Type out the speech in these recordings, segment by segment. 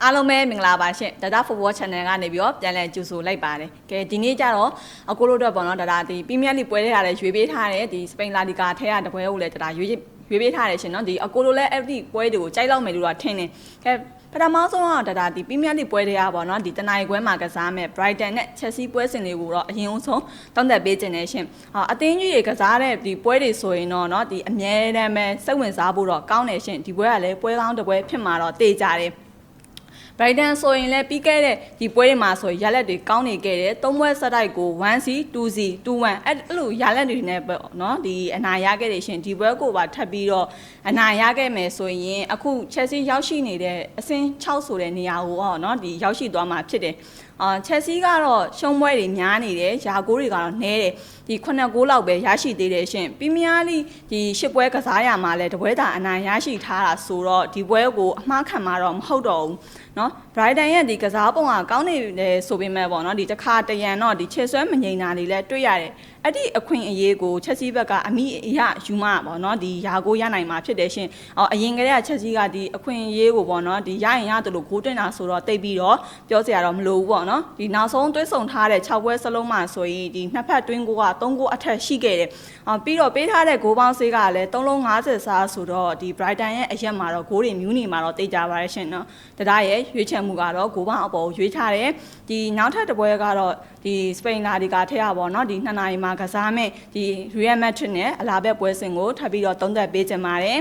အားလုံးပဲမင်္ဂလာပါရှင်ဒါဒါ Football Channel ကနေပြီးတော့ပြန်လည်ကြိုဆိုလိုက်ပါတယ်ကဲဒီနေ့ကျတော့အကိုတို့အတွက်ပေါ့နော်ဒါဒီပီးမီးယားလိပွဲထဲရတယ်ရွေးပေးထားတယ်ဒီစပိန်လာလီဂါထဲရတပွဲကိုလည်းဒါရွေးပေးထားတယ်ရှင်နော်ဒီအကိုတို့လည်းအဲ့ဒီပွဲတွေကိုကြိုက်လောက်မယ်လို့တော့ထင်တယ်ကဲပထမဆုံးတော့ဒါဒီပီးမီးယားလိပွဲထဲရပေါ့နော်ဒီတနိုင်ခွဲမှာကစားမဲ့ Brighton နဲ့ Chelsea ပွဲစဉ်တွေကိုတော့အရင်ဆုံးတောင်းတက်ပေးခြင်းနဲ့ရှင်အသင်းကြီးတွေကစားတဲ့ဒီပွဲတွေဆိုရင်တော့နော်ဒီအမြဲတမ်းပဲစိတ်ဝင်စားဖို့တော့ကောင်းတယ်ရှင်ဒီပွဲကလည်းပွဲကောင်းတစ်ပွဲဖြစ်မှာတော့တေးကြတယ်Brighton ဆိုရင်လည်းပြီးခဲ့တဲ့ဒီပွဲတွေမှာဆိုရလက်တွေကောင်းနေခဲ့တယ်၃ပွဲဆက်တိုက်ကို 1C 2C 2-1အဲ့လိုရလက်တွေနဲ့ပေါ့နော်ဒီအနိုင်ရခဲ့တယ်ရှင်ဒီပွဲကိုပါထပ်ပြီးတော့အနိုင်ရခဲ့မယ်ဆိုရင်အခု Chelsea ရောက်ရှိနေတဲ့အဆင့်6ဆိုတဲ့နေရာကိုပေါ့နော်ဒီရောက်ရှိသွားမှာဖြစ်တယ်Chelsea ကတော့ရှုံးပွဲတွေများနေတယ်ယာဂိုးတွေကတော့နည်းတယ်ဒီ9ဂိုးလောက်ပဲရရှိသေးတယ်ရှင်ပီးမီးယားလိဒီ10ပွဲကစားရမှာလဲတပွဲတာအနိုင်ရရှိထားတာဆိုတော့ဒီပွဲကိုအမှားခံမှာတော့မဟုတ်တော့ဘူးเนาะ Brighton ရဲ့ဒီကစားပုံကကောင်းနေတယ်ဆိုပေမဲ့ပေါ့เนาะဒီတစ်ခါတရံတော့ဒီခြေဆွဲမငိမ့်တာတွေလည်းတွေ့ရတယ်အဲ့ဒီအခွင့်အရေးကို Chelsea ဘက်ကအမိအရယူမှာပေါ့เนาะဒီယာဂိုးရနိုင်မှာဖြစ်တယ်ရှင်အရင်ကတည်းက Chelsea ကဒီအခွင့်အရေးကိုပေါ့เนาะဒီရရင်ရတယ်လို့ဂိုးတင်တာဆိုတော့တိတ်ပြီးတော့ပြောစရာတော့မလိုဘူးပေါ့เนาะဒီနောက်ဆုံးတွဲဆုံထားတဲ့6ပွဲစလုံးမှာဆိုရင်ဒီနှစ်ဖက်တွင်းကိုက3ဂိုးအထက်ရှိခဲ့တယ်ပြီးတော့ပေးထားတဲ့ဂိုးပေါင်းစေးကလည်း3လုံး50စားဆိုတော့ဒီ Brighton ရဲ့အရက်မှာတော့ဂိုးတွေမြူးနေမှာတော့တိတ်ကြပါရဲ့ရှင်เนาะဒါရဲ့ရွေးချယ်မှုကတော့ဂိုးပေါင်းအပေါ်ရွေးထားတယ်ဒီနောက်ထပ်တစ်ပွဲကတော့ဒီစပိန်လာဒီကာထဲရပါတော့ဒီ2နာရီမှာကစားမဲ့ဒီ Real Madrid နဲ့အလာဘက်ပွဲစဉ်ကိုထပ်ပြီးတော့သုံးသပ်ပေးကြပါတယ်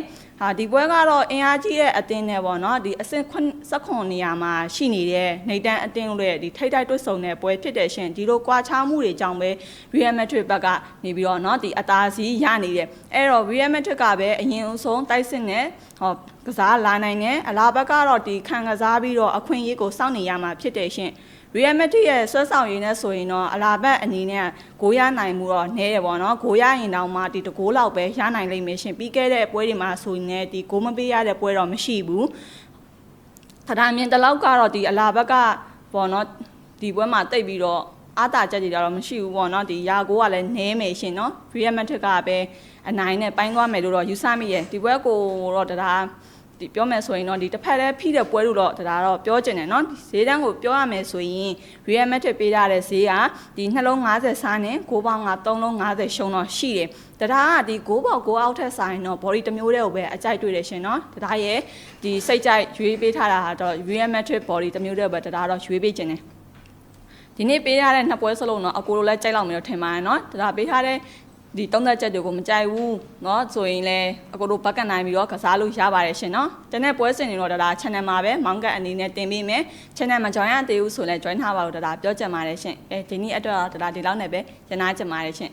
ဒီပွဲကတော့အင်အားကြီးတဲ့အသင်းနဲ့ပေါ့နော်ဒီအဆင့်19နေရာမှာရှိနေတဲ့နေတန်းအသင်းတွေဒီထိတ်တိုက်တွတ်ဆုံတဲ့ပွဲဖြစ်တဲ့ရှင်ဒီလိုကွာခြားမှုတွေကြောင့်ပဲ Real Madrid ဘက်ကနေပြီးတော့เนาะဒီအသာစီးရနေတယ်အဲ့တော့ Real Madrid ကပဲအရင်ဆုံးတိုက်စစ်နဲ့ကစားလာနိုင်တယ်အလားဘက်ကတော့ဒီခံကစားပြီးတော့အခွင့်အရေးကိုစောင့်နေရမှာဖြစ်တယ်ရှင်Real Madrid ရဲ့ဆွဲဆောင်ရည်နဲ့ဆိုရင်တော့အလာဘက်အနေနဲ့ဂိုးရနိုင်မှုတော့နည်းတယ်ပေါ့နော်ဂိုးရရင်တောင်မှဒီတကိုးလောက်ပဲရနိုင်လိမ့်မယ်ရှင်ပြီးခဲ့တဲ့ပွဲတွေမှာဆိုရင်လည်းဒီဂိုးမပေးရတဲ့ပွဲတော့မရှိဘူးထထမြင်တလောက်ကတော့ဒီအလာဘက်ကပေါ့နော်ဒီပွဲမှာတိတ်ပြီးတော့အားတာကြက်ကြည့်တာတော့မရှိဘူးပေါ့နော်ဒီယာဂိုးကလည်းနည်းမယ်ရှင်နော် Real Madrid ကပဲအနိုင်နဲ့ပိုင်းသွားမယ်လို့တော့ယူဆမိရဲ့ဒီပွဲကိုတော့တရားဒီပြောမယ်ဆိုရင်တော့ဒီတစ်ဖက်လည်းဖိတဲ့ပွဲလို့တော့ဒါတော့ပြောချင်တယ်เนาะဈေးတန်းကိုပြောရမယ်ဆိုရင် Real Madrid ပေးထားတဲ့ဈေးကဒီနှလုံး50စားနဲ့ဂိုးပေါင်းက3လုံး50ရှုံးတော့ရှိတယ်ဒါကဒီဂိုးပေါက်ဂိုးအောက်ထက်ဆိုင်တော့ body တစ်မျိုးတည်းကိုပဲအကြိုက်တွေ့တယ်ရှင်เนาะဒါရဲ့ဒီစိတ်ကြိုက်ရွေးပေးထားတာတော့ Real Madrid body တစ်မျိုးတည်းပဲဒါတော့ရွေးပေးခြင်းတယ်ဒီနေ့ပေးထားတဲ့နှစ်ပွဲစလုံးတော့အကိုလိုလည်းကြိုက်လောက်မယ်လို့ထင်ပါတယ်เนาะဒါပေးထားတဲ့ဒီသုံးသက်ချက်တွေကိုမကြိုက်ဘူးเนาะဆိုရင်လည်းအကိုတို့ဘက်ကနိုင်ပြီးတော့ကစားလို့ရပါတယ်ရှင်เนาะတနေ့ပွဲစဉ်တွေတော့ဒါ channel မှာပဲမောင်းကတ်အနေနဲ့တင်ပေးမယ် channel မှာ join ရသေးဘူးဆိုလည်း join ထားပါလို့ဒါပြောချင်ပါတယ်ရှင်ဒီနေ့အတွက်တော့ဒါဒီလောက်နဲ့ပဲရနာချင်ပါတယ်ရှင်